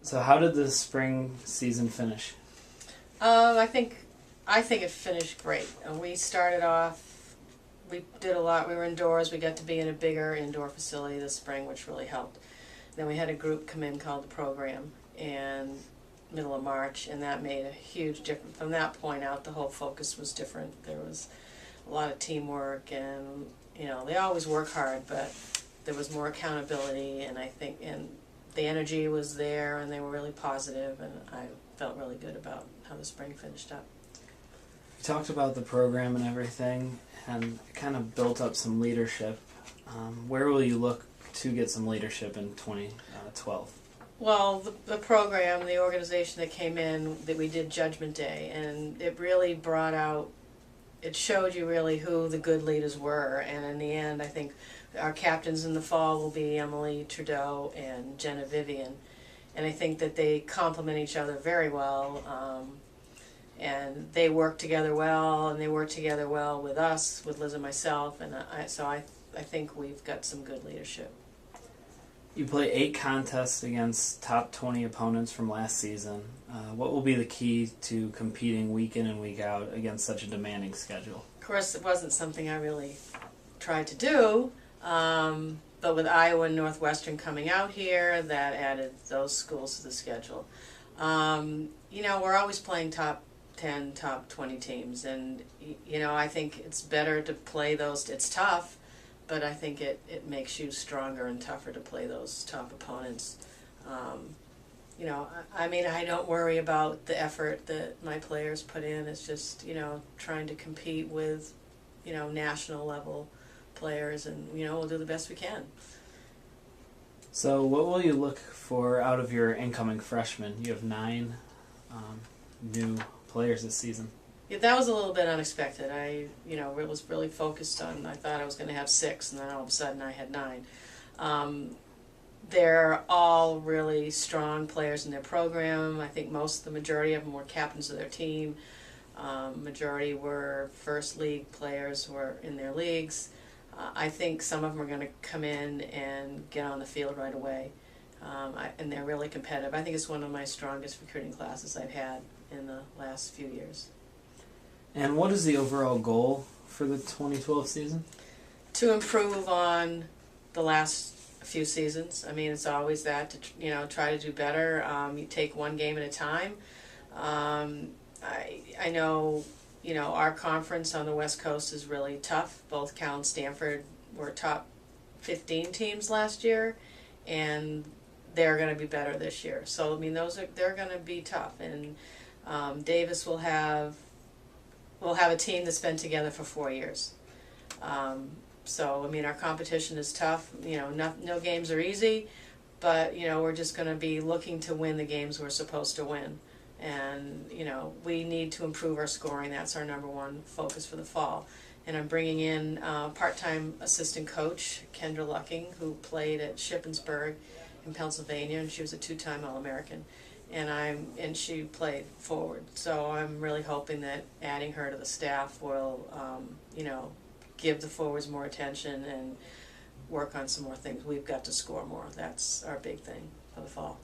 So how did the spring season finish? I think it finished great. We started off. We did a lot. We were indoors. We got to be in a bigger indoor facility this spring, which really helped. Then we had a group come in called the program, and middle of March, and that made a huge difference. From that point out, the whole focus was different. There was a lot of teamwork, and they always work hard, but there was more accountability, and I think the energy was there, and they were really positive, and I felt really good about how the spring finished up. You talked about the program and everything, and it kind of built up some leadership. Where will you look to get some leadership in 2012? Well, the program, the organization that came in, that we did Judgment Day, and it really brought out, it showed you really who the good leaders were, and in the end, I think our captains in the fall will be Emily Trudeau and Jenna Vivian, and I think that they complement each other very well, and they work together well, and they work together well with us, with Liz and myself, and I think we've got some good leadership. You play 8 contests against top 20 opponents from last season. What will be the key to competing week in and week out against such a demanding schedule? Of course, it wasn't something I really tried to do, but with Iowa and Northwestern coming out here, that added those schools to the schedule. We're always playing top 10, top 20 teams, and I think it's better to play those. It's tough, but I think it makes you stronger and tougher to play those top opponents. I don't worry about the effort that my players put in. It's just, trying to compete with, national level players, and, we'll do the best we can. So what will you look for out of your incoming freshmen? You have 9 new players this season. Yeah, that was a little bit unexpected. I was really focused on, I thought I was going to have 6, and then all of a sudden I had 9. They're all really strong players in their program. I think the majority of them were captains of their team. Majority were first league players who were in their leagues. I think some of them are going to come in and get on the field right away. And they're really competitive. I think it's one of my strongest recruiting classes I've had in the last few years. And what is the overall goal for the 2012 season? To improve on the last few seasons. I mean, it's always that, to try to do better. You take one game at a time. I know, our conference on the West Coast is really tough. Both Cal and Stanford were top 15 teams last year, and they're going to be better this year. So, I mean, they're going to be tough. And Davis will have a team that's been together for 4 years. So, I mean, our competition is tough. No games are easy, but, we're just going to be looking to win the games we're supposed to win. And, we need to improve our scoring. That's our number one focus for the fall. And I'm bringing in part-time assistant coach, Kendra Lucking, who played at Shippensburg in Pennsylvania, and she was a 2-time All-American. And she played forward. So I'm really hoping that adding her to the staff will, give the forwards more attention and work on some more things. We've got to score more. That's our big thing for the fall.